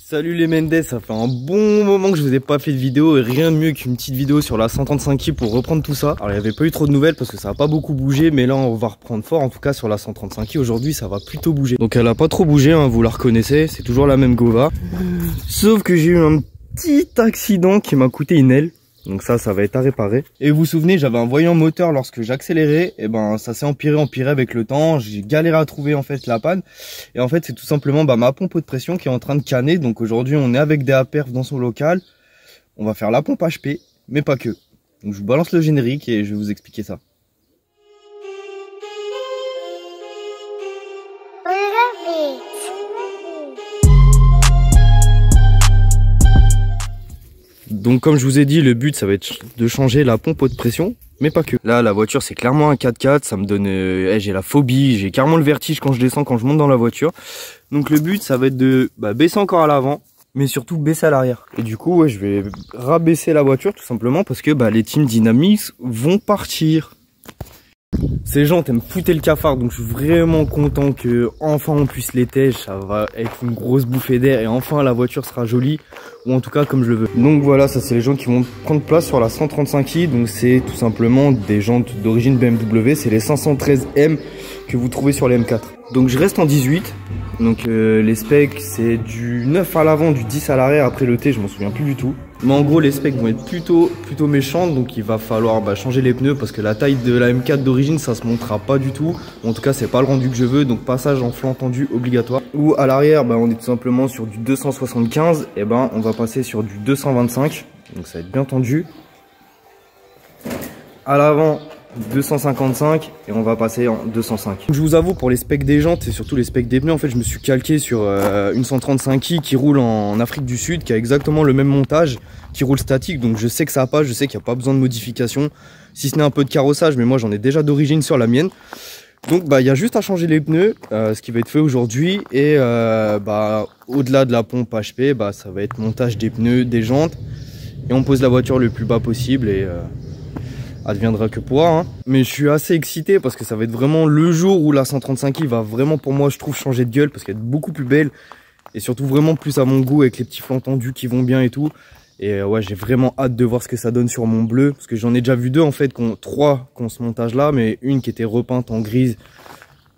Salut les Mendes, ça fait un bon moment que je vous ai pas fait de vidéo et rien de mieux qu'une petite vidéo sur la 135i pour reprendre tout ça. Alors il n'y avait pas eu trop de nouvelles parce que ça a pas beaucoup bougé, mais là on va reprendre fort. En tout cas sur la 135i aujourd'hui ça va plutôt bouger. Donc elle a pas trop bougé, hein, vous la reconnaissez, c'est toujours la même Gova. Sauf que j'ai eu un petit accident qui m'a coûté une aile. Donc ça va être à réparer. Et vous vous souvenez, j'avais un voyant moteur lorsque j'accélérais. Et ben ça s'est empiré avec le temps. J'ai galéré à trouver en fait la panne. Et en fait c'est tout simplement ma pompe haute pression qui est en train de canner. Donc aujourd'hui on est avec des APerf dans son local. On va faire la pompe HP, mais pas que. Donc je vous balance le générique et je vais vous expliquer ça. Donc comme je vous ai dit, le but ça va être de changer la pompe haute pression, mais pas que. Là la voiture c'est clairement un 4x4, ça me donne... j'ai la phobie, j'ai carrément le vertige quand je descends, quand je monte dans la voiture. Donc le but ça va être de baisser encore à l'avant, mais surtout baisser à l'arrière. Et du coup je vais rabaisser la voiture tout simplement parce que les Team Dynamics vont partir. Ces jantes elles me foutaient le cafard, donc je suis vraiment content que enfin on puisse les tège. Ça va être une grosse bouffée d'air et enfin la voiture sera jolie, ou en tout cas comme je le veux. Donc voilà, ça c'est les jantes qui vont prendre place sur la 135i. Donc c'est tout simplement des jantes d'origine BMW, c'est les 513M que vous trouvez sur les M4. Donc je reste en 18. Donc les specs c'est du 9 à l'avant, du 10 à l'arrière. Après le T je m'en souviens plus du tout. Mais en gros les specs vont être plutôt méchantes. Donc il va falloir changer les pneus parce que la taille de la M4 d'origine ça se montera pas du tout. En tout cas c'est pas le rendu que je veux. Donc passage en flanc tendu obligatoire. Ou à l'arrière on est tout simplement sur du 275. Et on va passer sur du 225. Donc ça va être bien tendu. À l'avant 255 et on va passer en 205. Je vous avoue, pour les specs des jantes et surtout les specs des pneus, en fait je me suis calqué sur une 135i qui roule en Afrique du Sud, qui a exactement le même montage, qui roule statique. Donc je sais que ça passe, je sais qu'il n'y a pas besoin de modification, si ce n'est un peu de carrossage, mais moi j'en ai déjà d'origine sur la mienne. Donc il y a juste à changer les pneus, ce qui va être fait aujourd'hui. Et au-delà de la pompe HP, ça va être montage des pneus, des jantes, et on pose la voiture le plus bas possible et adviendra que pourra, hein. Mais je suis assez excité parce que ça va être vraiment le jour où la 135i va vraiment, pour moi je trouve, changer de gueule, parce qu'elle est beaucoup plus belle et surtout vraiment plus à mon goût, avec les petits flancs tendus qui vont bien et tout. Et ouais, j'ai vraiment hâte de voir ce que ça donne sur mon bleu, parce que j'en ai déjà vu deux en fait, trois qui ont ce montage là, mais une qui était repeinte en grise,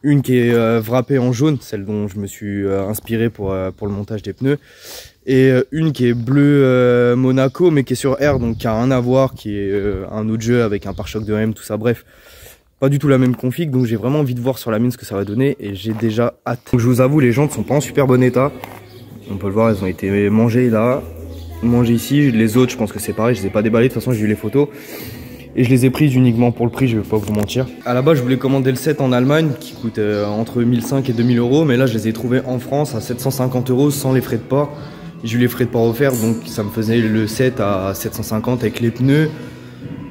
une qui est wrappée en jaune, celle dont je me suis inspiré pour le montage des pneus, et une qui est bleu Monaco mais qui est sur R, donc qui a rien à voir, qui est un autre jeu avec un pare-choc de M, tout ça, bref, pas du tout la même config. Donc j'ai vraiment envie de voir sur la mienne ce que ça va donner et j'ai déjà hâte. Donc je vous avoue, les jantes sont pas en super bon état, on peut le voir, elles ont été mangées là, mangées ici. Les autres je pense que c'est pareil, je les ai pas déballées, de toute façon j'ai eu les photos et je les ai prises uniquement pour le prix, je vais pas vous mentir. À la base je voulais commander le set en Allemagne qui coûte entre 1500 et 2000 euros, mais là je les ai trouvés en France à 750 euros sans les frais de port. J'ai eu les frais de port offerts, donc ça me faisait le set à 750 avec les pneus.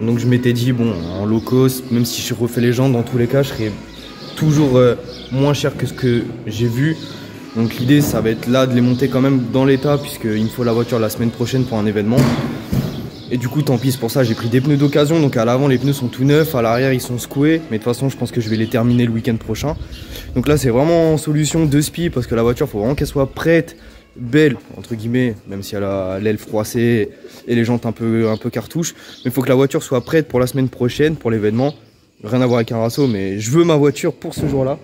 Donc je m'étais dit, bon, en low cost, même si je refais les jantes, dans tous les cas, je serais toujours moins cher que ce que j'ai vu. Donc l'idée, ça va être là de les monter quand même dans l'état, puisqu'il me faut la voiture la semaine prochaine pour un événement. Et du coup, tant pis, c'est pour ça j'ai pris des pneus d'occasion. Donc à l'avant, les pneus sont tout neufs, à l'arrière, ils sont secoués. Mais de toute façon, je pense que je vais les terminer le week-end prochain. Donc là, c'est vraiment en solution de spi, parce que la voiture, il faut vraiment qu'elle soit prête, belle entre guillemets, même si elle a l'aile froissée et les jantes un peu cartouches, mais il faut que la voiture soit prête pour la semaine prochaine, pour l'événement. Rien à voir avec un rasso, mais je veux ma voiture pour ce jour là.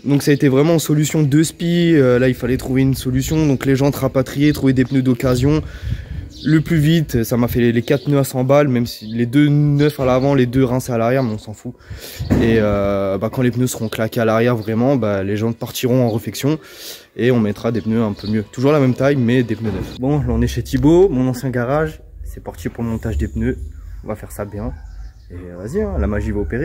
Donc ça a été vraiment en solution de spi. Là il fallait trouver une solution, donc les jantes rapatriées, trouver des pneus d'occasion le plus vite. Ça m'a fait les 4 pneus à 100 balles, même si les 2 neufs à l'avant, les 2 rincés à l'arrière, mais on s'en fout. Et quand les pneus seront claqués à l'arrière, vraiment, les jantes partiront en réfection et on mettra des pneus un peu mieux. Toujours la même taille, mais des pneus neufs. Bon, là on est chez Thibaut, mon ancien garage. C'est parti pour le montage des pneus. On va faire ça bien. Et vas-y, hein, la magie va opérer.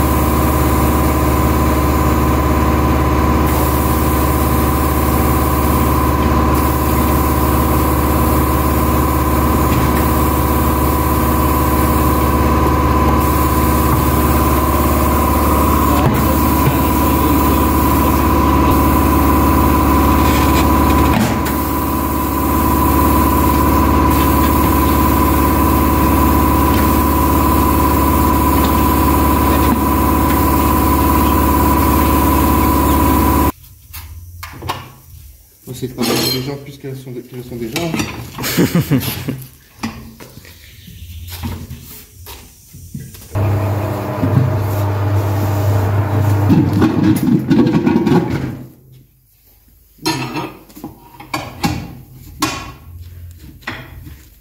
pas plus qu'elles sont déjà.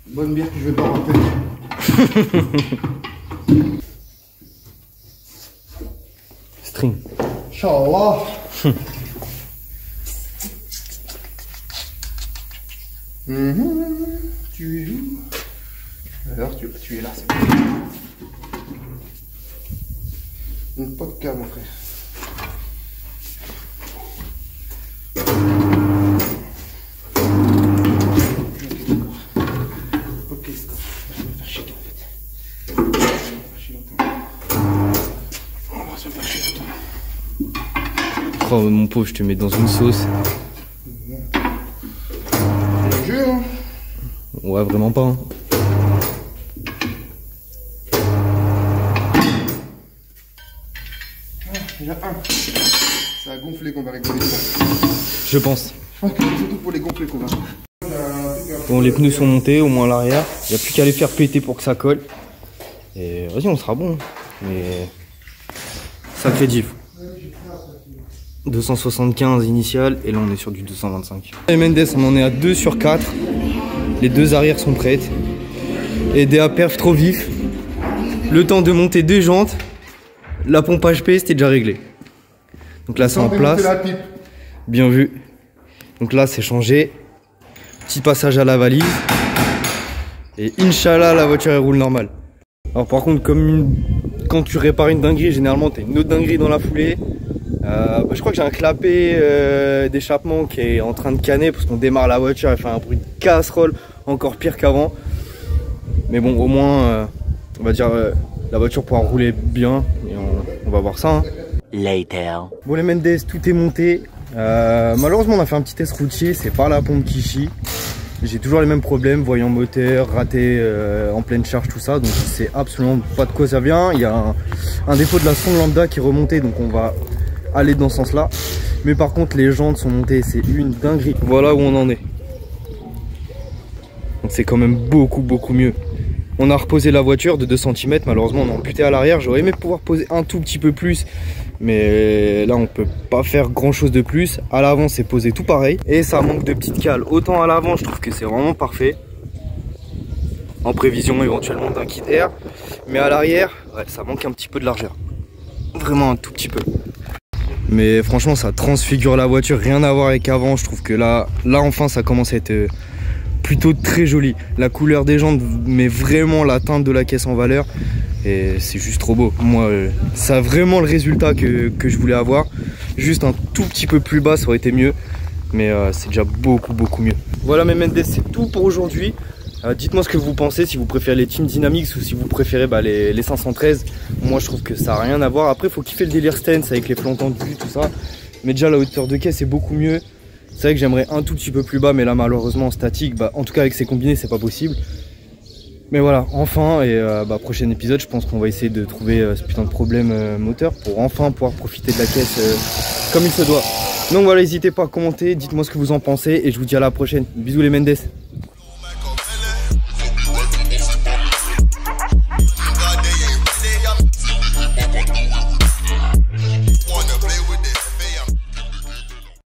Bonne bière que je vais pas rentrer. String. Inch'Allah. Tu es où? Alors tu es là, c'est bon. Pas de cas, mon frère. Ok, stop. Je vais me faire chier en fait. On va se faire chier longtemps. Oh mon pauvre, je te mets dans une sauce. Jeu, hein? Ouais, vraiment pas. Hein. Déjà un. Ça a gonflé qu'on va rigoler ça. Je pense. Je pense que c'est surtout pour les gonfler qu'on va. Bon, les pneus sont montés, au moins à l'arrière. Il n'y a plus qu'à les faire péter pour que ça colle. Et vas-y, on sera bon. Mais sacré diff. 275 initial et là on est sur du 225. Et Mendes, on en est à 2 sur 4. Les deux arrières sont prêtes. Et des perf trop vif. Le temps de monter 2 jantes. La pompe HP c'était déjà réglé. Donc là c'est en place. Bien vu. Donc là c'est changé. Petit passage à la valise. Et Inch'Allah la voiture elle roule normal. Alors par contre quand tu répares une dinguerie, généralement tu as une autre dinguerie dans la foulée. Je crois que j'ai un clapet d'échappement qui est en train de canner parce qu'on démarre la voiture, elle fait un bruit de casserole encore pire qu'avant. Mais bon, au moins, on va dire la voiture pourra rouler bien et on va voir ça. Hein. Later. Bon les Mendes, tout est monté. Malheureusement, on a fait un petit test routier, c'est pas la pompe qui chie. J'ai toujours les mêmes problèmes, voyant moteur, raté en pleine charge, tout ça. Donc je sais absolument pas de quoi ça vient. Il y a un défaut de la sonde lambda qui est remonté, donc on va aller dans ce sens là. Mais par contre les jantes sont montées, c'est une dinguerie. Voilà où on en est. Donc c'est quand même beaucoup mieux. On a reposé la voiture de 2 cm, malheureusement on a amputé à l'arrière. J'aurais aimé pouvoir poser un tout petit peu plus, mais là on peut pas faire grand chose de plus. À l'avant c'est posé tout pareil et ça manque de petites cales. Autant à l'avant je trouve que c'est vraiment parfait, en prévision éventuellement d'un kit air, mais à l'arrière ouais, ça manque un petit peu de largeur, vraiment un tout petit peu. Mais franchement ça transfigure la voiture, rien à voir avec avant. Je trouve que là enfin ça commence à être plutôt très joli. La couleur des jantes met vraiment la teinte de la caisse en valeur et c'est juste trop beau. Moi ça a vraiment le résultat que je voulais avoir. Juste un tout petit peu plus bas ça aurait été mieux, mais c'est déjà beaucoup mieux. Voilà mes Mendes, c'est tout pour aujourd'hui. Dites-moi ce que vous pensez, si vous préférez les Team Dynamics ou si vous préférez les 513. Moi je trouve que ça n'a rien à voir. Après il faut kiffer le délire stance avec les flancs tendus, tout ça. Mais déjà la hauteur de caisse est beaucoup mieux. C'est vrai que j'aimerais un tout petit peu plus bas, mais là malheureusement en statique, en tout cas avec ces combinés c'est pas possible. Mais voilà, enfin, et prochain épisode je pense qu'on va essayer de trouver ce putain de problème moteur pour enfin pouvoir profiter de la caisse comme il se doit. Donc voilà, n'hésitez pas à commenter, dites-moi ce que vous en pensez et je vous dis à la prochaine. Bisous les Mendes.